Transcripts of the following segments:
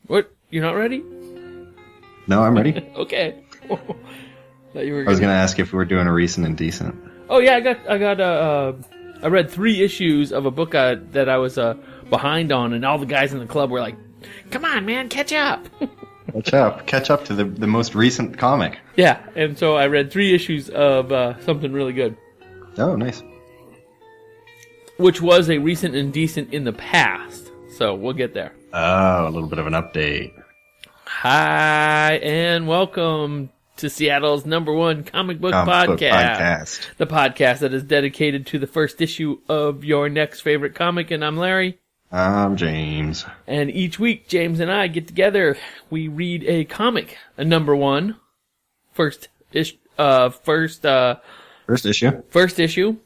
What? You're not ready? No, I'm ready. Okay. I was going to ask if we were doing a recent and decent. Oh yeah, I read 3 issues of a book that I was behind on, and all the guys in the club were like, "Come on, man, catch up!" Catch up to the most recent comic. Yeah, and so I read 3 issues of something really good. Oh, nice. Which was a recent and decent in the past, so we'll get there. Oh, a little bit of an update. Hi, and welcome to Seattle's #1 comic book podcast. The podcast that is dedicated to the first issue of your next favorite comic, and I'm Larry. I'm James. And each week, James and I get together. We read a comic, a #1, first issue. First issue.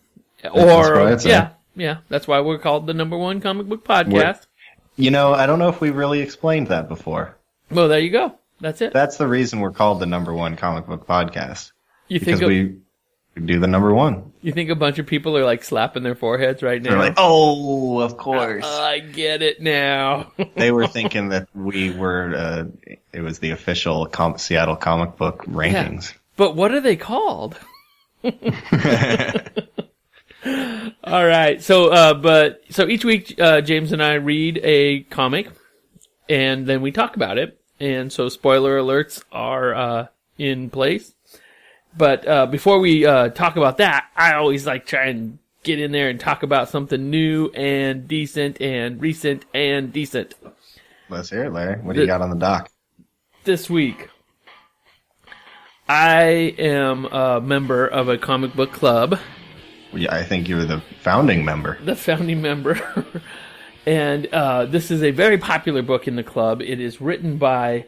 Or yeah, that's why we're called the #1 comic book podcast. I don't know if we really explained that before. Well, there you go. That's it. That's the reason we're called the #1 comic book podcast. Because we do the #1. You think a bunch of people are like slapping their foreheads right now? They're like, oh, of course. I get it now. They were thinking that we were, it was the official Seattle comic book rankings. Yeah. But what are they called? All right. So each week, James and I read a comic, and then we talk about it. And so spoiler alerts are in place. But before we talk about that, I always like try and get in there and talk about something new and decent and recent and decent. Let's hear it, Larry. What do you got on the dock? This week, I am a member of a comic book club. Yeah, I think you're the founding member. The founding member. And this is a very popular book in the club. It is written by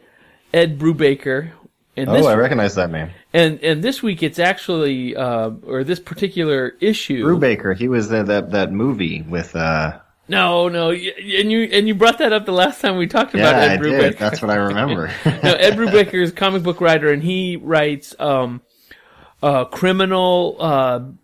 Ed Brubaker. And I recognize that name. And this week it's actually, or this particular issue. Brubaker, he was that movie with. No, and you brought that up the last time we talked about Ed Brubaker. Did. That's what I remember. No, Ed Brubaker is a comic book writer, and he writes criminal.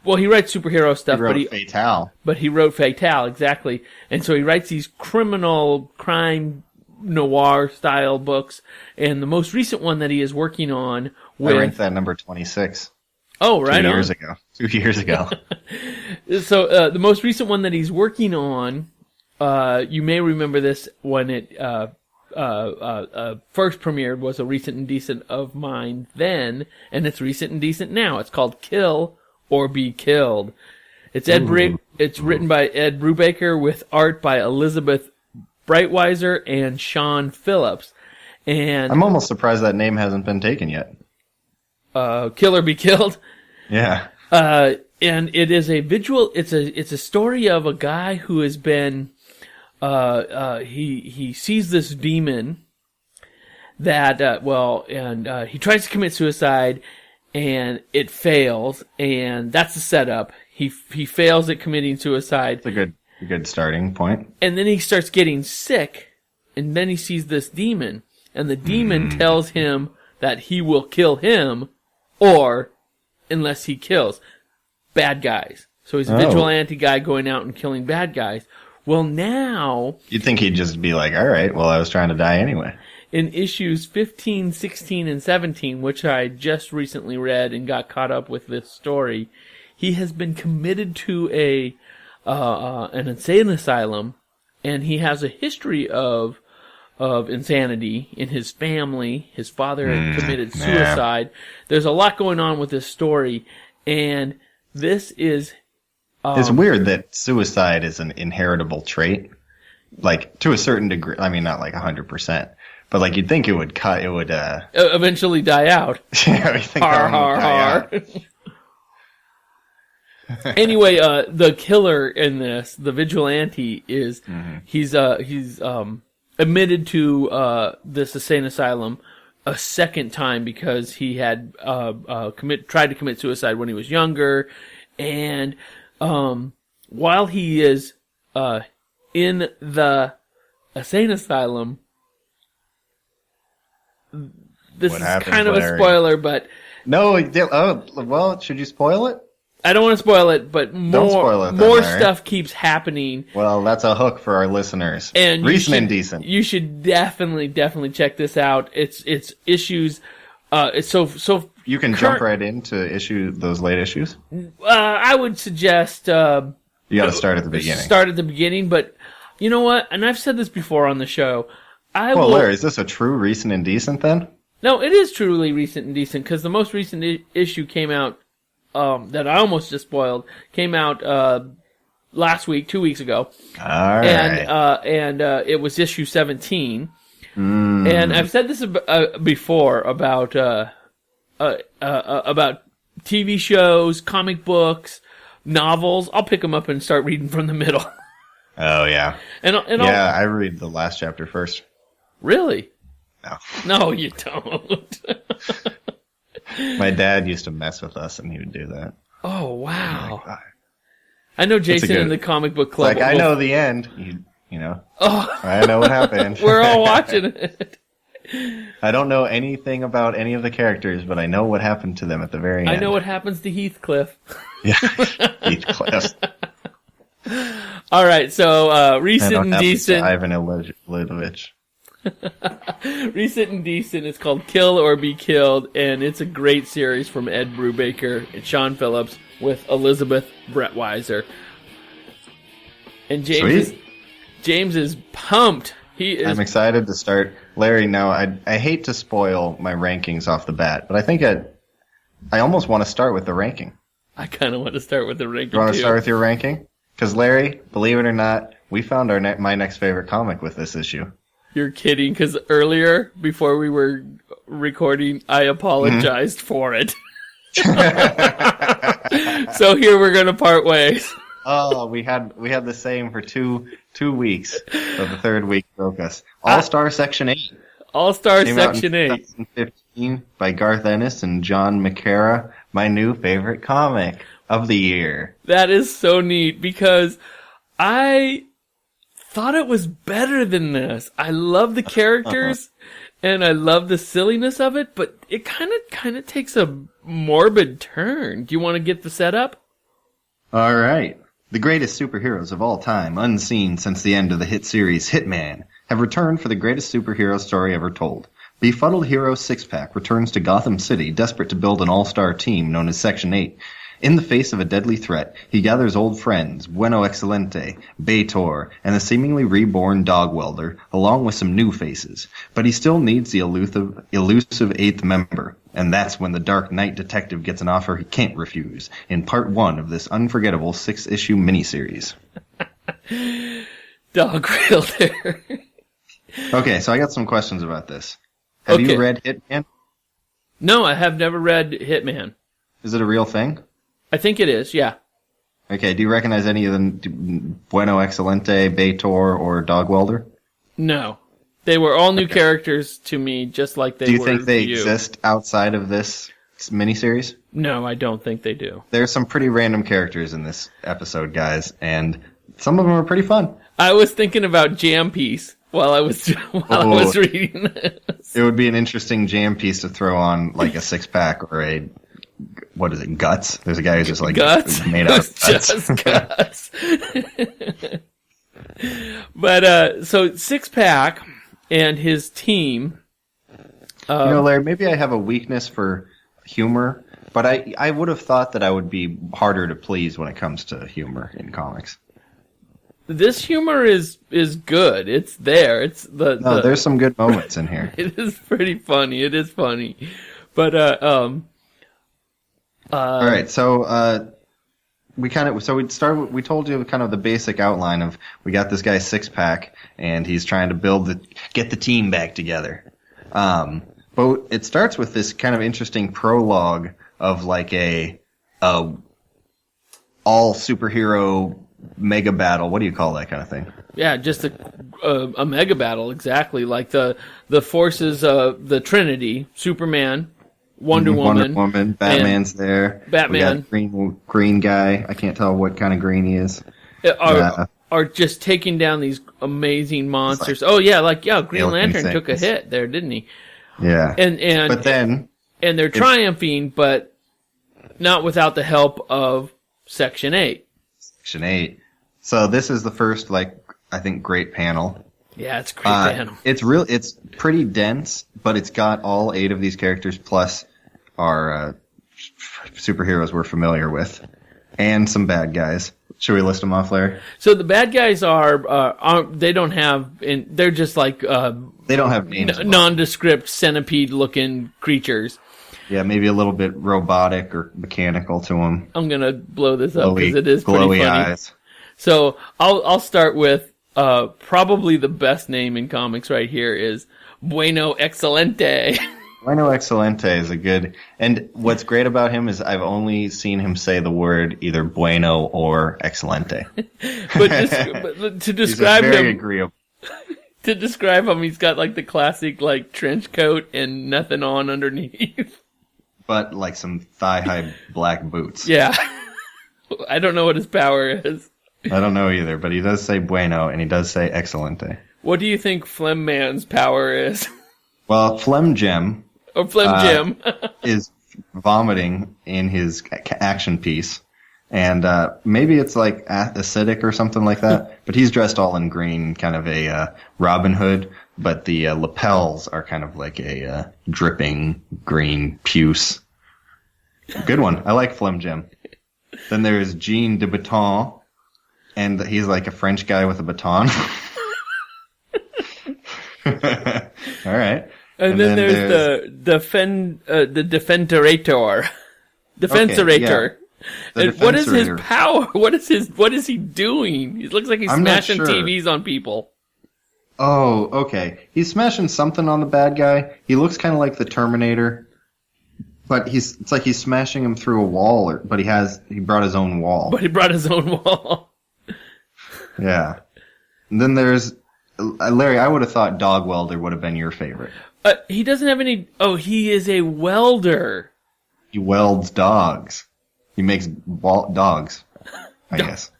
Well, he writes superhero stuff, Fatale. But he wrote Fatale, exactly. And so he writes these criminal crime noir style books. And the most recent one that he is working on I ranked that number 26. Oh, right. 2 years ago. 2 years ago. So the most recent one that he's working on, you may remember this when it first premiered, was a recent and decent of mine then, and it's recent and decent now. It's called Kill or Be Killed. It's it's written by Ed Brubaker with art by Elizabeth Breitweiser and Sean Phillips. And I'm almost surprised that name hasn't been taken yet. Kill or Be Killed? Yeah. And it is a visual, it's a story of a guy who has been, he sees this demon that, he tries to commit suicide, and it fails, and that's the setup. He fails at committing suicide. It's a good starting point. And then he starts getting sick, and then he sees this demon, and the demon tells him that he will kill him, or unless he kills bad guys. So he's a vigilante guy going out and killing bad guys. Well, now... You'd think he'd just be like, all right, well, I was trying to die anyway. In issues 15, 16, and 17, which I just recently read and got caught up with this story, he has been committed to an insane asylum, and he has a history of insanity in his family. His father had committed suicide. There's a lot going on with this story, and this is... it's weird that suicide is an inheritable trait. Like, to a certain degree. I mean, not like 100%. But, like, you'd think it would eventually die out. Yeah, I think that one would die out. Anyway, the killer in this, the vigilante, is he's admitted to this insane asylum a second time because he had tried to commit suicide when he was younger, and while he is in the insane asylum, this is kind of a spoiler, but no. Oh, well, should you spoil it? I don't want to spoil it, but Don't spoil it, more Larry. stuff keeps happening. Well, that's a hook for our listeners. And Recent and decent. You should definitely check this out. It's issues. It's so. You can jump right into those late issues. I would suggest you got to start at the beginning. Start at the beginning, but you know what? And I've said this before on the show. Larry, is this a true recent and decent then? No, it is truly recent and decent because the most recent issue came out. That I almost just spoiled, came out last week, 2 weeks ago. All right. And it was issue 17. And I've said this before about TV shows, comic books, novels. I'll pick them up and start reading from the middle. Oh, yeah. I read the last chapter first. Really? No. No, you don't. My dad used to mess with us, and he would do that. Oh, wow. Oh, I know Jason in the comic book club. Like, I know the end. You know. Oh. I know what happened. We're all watching it. I don't know anything about any of the characters, but I know what happened to them at the very end. I know what happens to Heathcliff. Yeah, Heathcliff. All right, so recent and decent. Ivan Ilyich. Recent and decent. It's called Kill or Be Killed, and it's a great series from Ed Brubaker and Sean Phillips with Elizabeth Brettweiser. And James is pumped. I'm excited to start. Larry, now I hate to spoil my rankings off the bat, but I think I almost want to start with the ranking. I kind of want to start with the ranking. You want to start with your ranking? Because Larry, believe it or not, we found my next favorite comic with this issue. You're kidding, because earlier, before we were recording, I apologized for it. So here we're going to part ways. Oh, we had the same for two weeks, but the third week broke us. All-Star Section 8. All-Star Section 8. 2015 by Garth Ennis and John McCara, my new favorite comic of the year. That is so neat, because I thought it was better than this. I love the characters, and I love the silliness of it, but it kind of takes a morbid turn. Do you want to get the setup? All right. The greatest superheroes of all time, unseen since the end of the hit series Hitman, have returned for the greatest superhero story ever told. Befuddled hero Sixpack returns to Gotham City, desperate to build an all-star team known as Section 8. In the face of a deadly threat, he gathers old friends, Bueno Excellente, Baytor, and the seemingly reborn Dogwelder, along with some new faces. But he still needs the elusive eighth member, and that's when the Dark Knight detective gets an offer he can't refuse, in part 1 of this unforgettable 6-issue miniseries. Dogwelder. Okay, so I got some questions about this. Have you read Hitman? No, I have never read Hitman. Is it a real thing? I think it is, yeah. Okay, do you recognize any of them? Bueno Excellente, Baytor, or Dogwelder? No. They were all new characters to me, just like they were. Do you think they exist outside of this miniseries? No, I don't think they do. There's some pretty random characters in this episode, guys, and some of them are pretty fun. I was thinking about Jam Piece while I was reading this. It would be an interesting jam piece to throw on like a six-pack or a... What is it? Guts? There's a guy who's just like guts? Made out of guts. Just guts. But so Sixpack and his team. Larry, maybe I have a weakness for humor, but I would have thought that I would be harder to please when it comes to humor in comics. This humor is good. It's there. It's there's some good moments in here. It is pretty funny. It is funny, but all right, so we told you kind of the basic outline of we got this guy Sixpack and he's trying to get the team back together. But it starts with this kind of interesting prologue of like a all superhero mega battle. What do you call that kind of thing? Yeah, just a mega battle, exactly like the forces of the Trinity, Superman, Wonder Woman, Batman's there. Batman, we got green guy. I can't tell what kind of green he is. Are just taking down these amazing monsters. Green Lantern took a hit there, didn't he? Yeah. And they're triumphing, but not without the help of Section 8. Section 8. So this is the first, I think, great panel. Yeah, it's a great panel. It's pretty dense, but it's got all 8 of these characters plus our superheroes we're familiar with, and some bad guys. Should we list them off, Larry? So the bad guys they don't have, they're just like they don't have names. Nondescript centipede-looking creatures. Yeah, maybe a little bit robotic or mechanical to them. I'm gonna blow this up because it is pretty funny. Glowy eyes. So I'll start with probably the best name in comics right here is Bueno Excellente. Bueno Excellente is a good, and what's great about him is I've only seen him say the word either bueno or excelente. but to describe He's very him, agreeable. To describe him, he's got like the classic like trench coat and nothing on underneath. But like some thigh-high black boots. Yeah. I don't know what his power is. I don't know either, but he does say bueno and he does say excelente. What do you think Phlegm Man's power is? Well, Phlegm Gem. Or Phlegm Jim. is vomiting in his action piece. And maybe it's like acidic or something like that. But he's dressed all in green, kind of a Robin Hood. But the lapels are kind of like a dripping green puce. Good one. I like Phlegm Gem. Then there's Jean de Baton. And he's like a French guy with a baton. All right. And then there's the Defenderator. Defensorator. Okay, yeah. And what is his power? What is he doing? It looks like he's smashing TVs on people. Oh, okay. He's smashing something on the bad guy. He looks kind of like the Terminator. But it's like he's smashing him through a wall, but he brought his own wall. But he brought his own wall. Yeah. And then there's Larry, I would have thought Dogwelder would have been your favorite. He doesn't have any... Oh, he is a welder. He welds dogs. He makes dogs, I guess.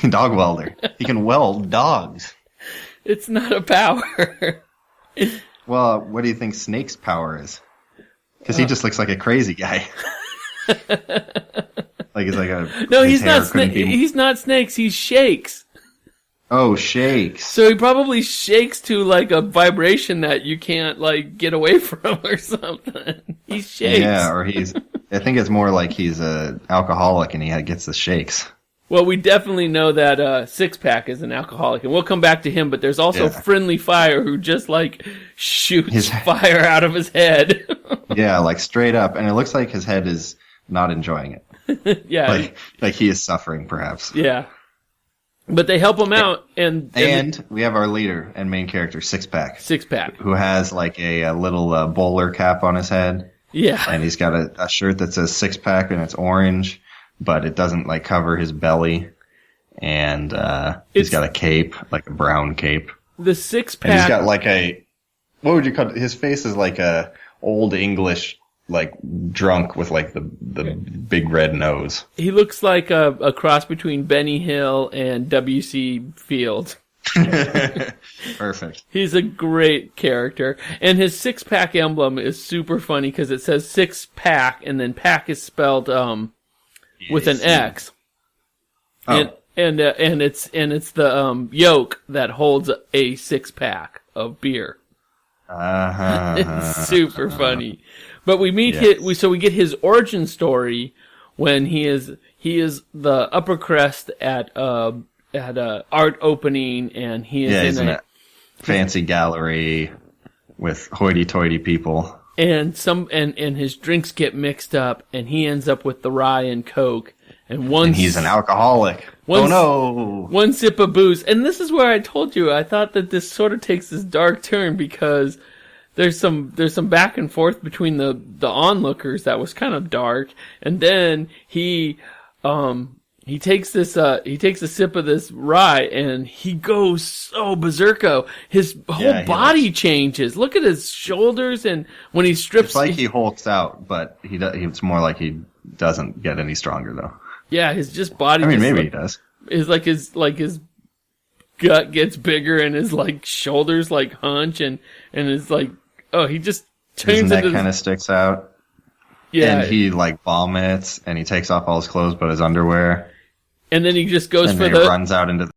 Dog welder. He can weld dogs. It's not a power. Well, what do you think Snake's power is? Because he just looks like a crazy guy. Like he's like a... No, he's not He's not Snakes. He's Shakes. Oh, Shakes. So he probably shakes to like a vibration that you can't like get away from or something. He shakes. Yeah, or I think it's more like he's a alcoholic and he gets the shakes. Well, we definitely know that Sixpack is an alcoholic, and we'll come back to him, but there's also Friendly Fire who just like shoots fire out of his head. Yeah, like straight up, and it looks like his head is not enjoying it. Yeah. Like he is suffering, perhaps. Yeah. But they help him out, and we have our leader and main character, Sixpack, who has like a little bowler cap on his head. Yeah, and he's got a shirt that says Sixpack and it's orange, but it doesn't like cover his belly. And he's got a cape, like a brown cape. The Sixpack, and he's got like what would you call it? His face is like a old English, like drunk with like the big red nose. He looks like a cross between Benny Hill and W.C. Fields. Perfect. He's a great character, and his six-pack emblem is super funny because it says six-pack, and then pack is spelled with an X. Oh. And it's the yoke that holds a six-pack of beer. It's super funny. But we meet we get his origin story when he is the upper crest at a art opening, and he is in a fancy gallery with hoity-toity people. And his drinks get mixed up, and he ends up with the rye and Coke. And he's an alcoholic. Oh no! One sip of booze, and this is where I told you I thought that this sort of takes this dark turn because there's some back and forth between the onlookers that was kind of dark, and then he takes a sip of this rye and he goes so berserko. His whole body changes. Look at his shoulders, and when he strips, it's like he hulks out, but it's more like he doesn't get any stronger though. Yeah, his just body. I mean, maybe he does. His gut gets bigger and his like shoulders like hunch and his like he just turns his neck into kind of sticks out. Yeah. And he, like, vomits, and he takes off all his clothes but his underwear. And then he just goes And for then he runs out into the